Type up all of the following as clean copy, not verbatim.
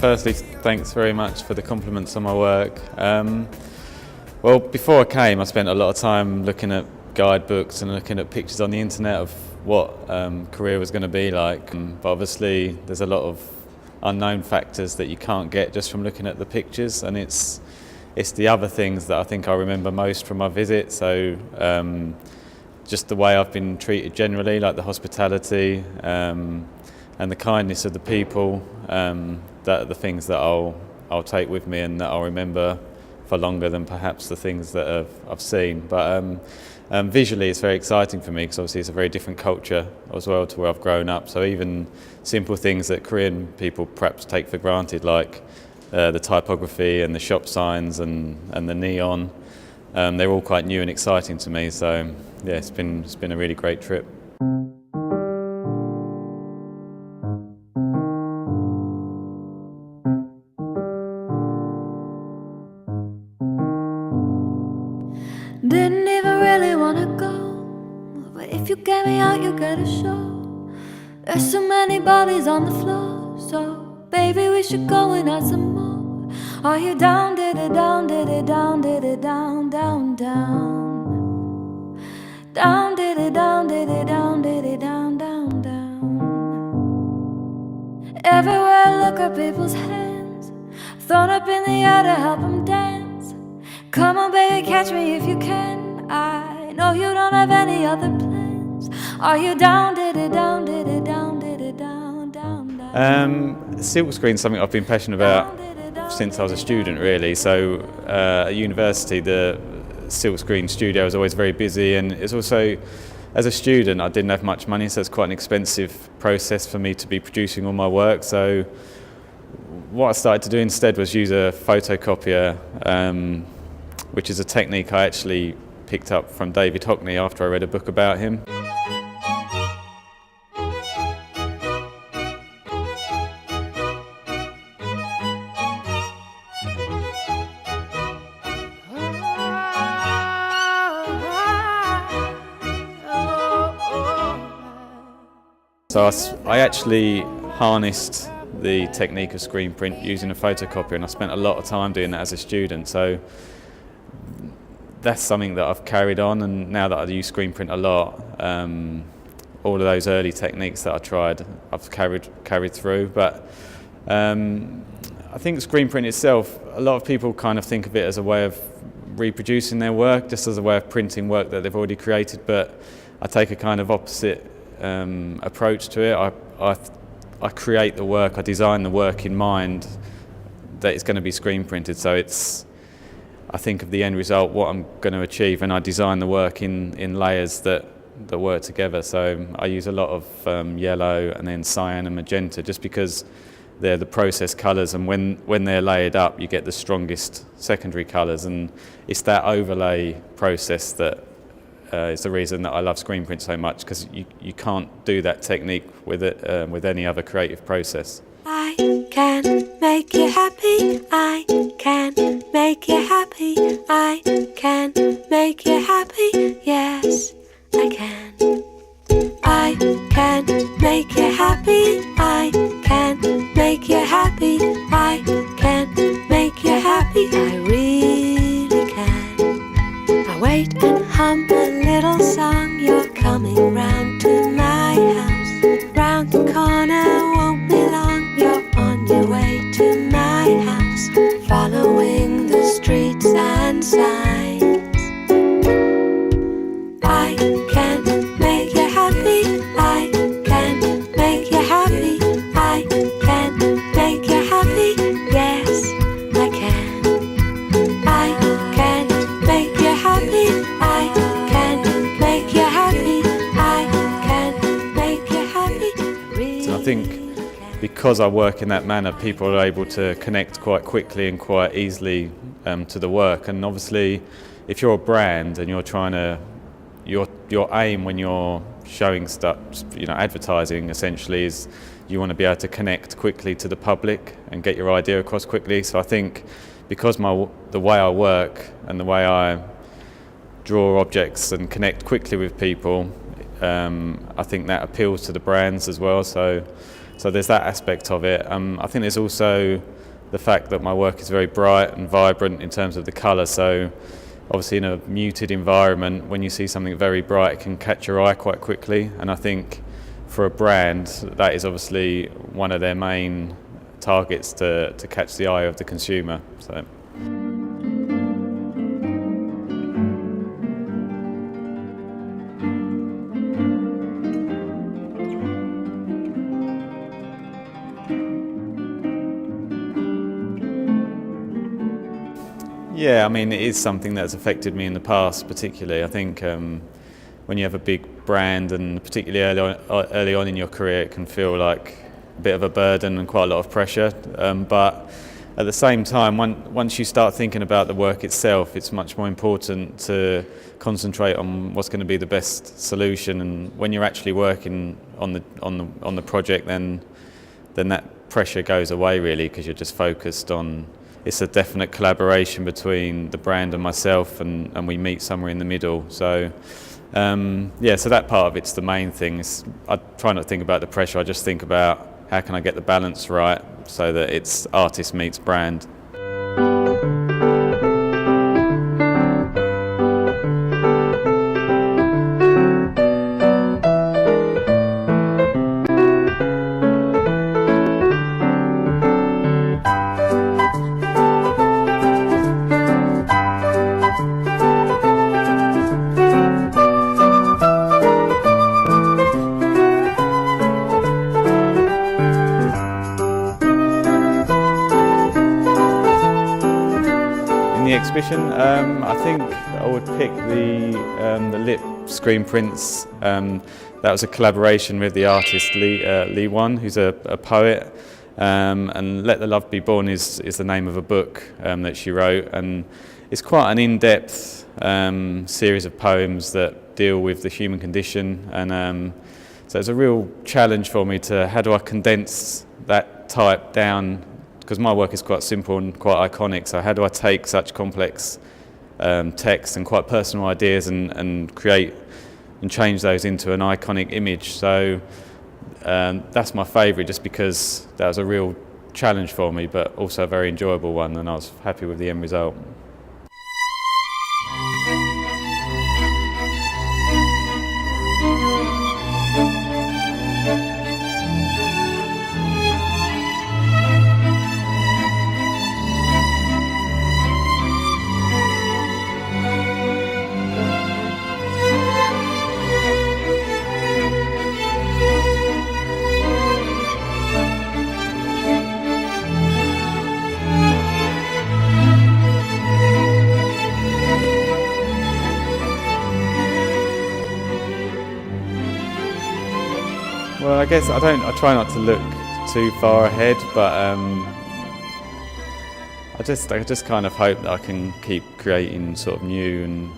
Firstly, thanks very much for the compliments on my work. Well, before I came, I spent a lot of time looking at guidebooks and looking at pictures on the internet of what career was going to be like. But obviously, there's a lot of unknown factors that you can't get just from looking at the pictures, and it's the other things that I think I remember most from my visit. So just the way I've been treated generally, like the hospitality and the kindness of the people, that are the things that I'll take with me and that I'll remember for longer than perhaps the things that I've seen. But visually it's very exciting for me because obviously it's a very different culture as well to where I've grown up. So even simple things that Korean people perhaps take for granted, like the typography and the shop signs and the neon, they're all quite new and exciting to me. So yeah, it's been a really great trip. Didn't even really wanna go, but if you get me out, you get a show. There's so many bodies on the floor, so baby, we should go and add some more. Are you down, did it down, did it down, did it down, down, down? Down, did it down, did it down, did it down, down, down. Everywhere I look at people's hands, thrown up in the air to help them dance. Come on baby, catch me if you can. I know you don't have any other plans. Are you down, did it down, did it down, did it down, down, down? Silkscreen's something I've been passionate about since I was a student, really. So at university, the silkscreen studio was always very busy, and it's also, as a student, I didn't have much money, so it's quite an expensive process for me to be producing all my work. So what I started to do instead was use a photocopier, which is a technique I actually picked up from David Hockney after I read a book about him. So I actually harnessed the technique of screen print using a photocopier, and I spent a lot of time doing that as a student. So that's something that I've carried on, and now that I use screen print a lot, all of those early techniques that I tried, I've carried through. But I think screen print itself, a lot of people kind of think of it as a way of reproducing their work, just as a way of printing work that they've already created. But I take a kind of opposite approach to it. I create the work, I design the work in mind that it's going to be screen printed. So I think of the end result, what I'm going to achieve, and I design the work in layers that work together. So I use a lot of yellow and then cyan and magenta, just because they're the process colours, and when they're layered up you get the strongest secondary colours, and it's that overlay process that is the reason that I love screen print so much, because you can't do that technique with any other creative process. I can make you happy, I can make you happy, I can make you happy, yes, I can. I can make you happy, I can make you happy, I can make you happy, I really can. I wait and hum a little song, you're coming round to my house, round the corner, won't be long, you're on your way to my house, following the streets and signs. I can make you happy, I can make you happy, I can make you happy, yes, I can. I can make you happy, I can make you happy, I can make you happy. So I think because I work in that manner, people are able to connect quite quickly and quite easily to the work. And obviously, if you're a brand and you're trying to, your aim when you're showing stuff, advertising essentially, is you want to be able to connect quickly to the public and get your idea across quickly. So I think because the way I work and the way I draw objects and connect quickly with people, I think that appeals to the brands as well. So there's that aspect of it. I think there's also the fact that my work is very bright and vibrant in terms of the colour. So obviously in a muted environment, when you see something very bright, it can catch your eye quite quickly. And I think for a brand, that is obviously one of their main targets to catch the eye of the consumer. So. Yeah, I mean, it is something that's affected me in the past, particularly. I think when you have a big brand, and particularly early on in your career, it can feel like a bit of a burden and quite a lot of pressure. But at the same time, once you start thinking about the work itself, it's much more important to concentrate on what's going to be the best solution. And when you're actually working on the project, then that pressure goes away really, because you're just focused on. It's a definite collaboration between the brand and myself, and we meet somewhere in the middle. So so that part of it's the main thing. I try not to think about the pressure. I just think about how can I get the balance right so that it's artist meets brand. The exhibition, I think I would pick the lip screen prints. That was a collaboration with the artist Lee Won, who's a poet, and Let the Love Be Born is the name of a book that she wrote, and it's quite an in-depth series of poems that deal with the human condition, and so it's a real challenge for me to how do I condense that type down, because my work is quite simple and quite iconic, so how do I take such complex text and quite personal ideas and create and change those into an iconic image. So that's my favourite, just because that was a real challenge for me, but also a very enjoyable one, and I was happy with the end result. Well, I guess I try not to look too far ahead, but I just kind of hope that I can keep creating sort of new and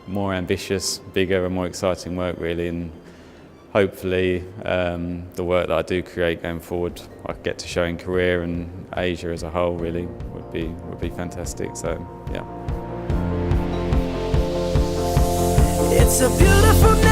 more ambitious, bigger and more exciting work really, and hopefully the work that I do create going forward I get to show in Korea and Asia as a whole really would be fantastic. So yeah. It's a beautiful night.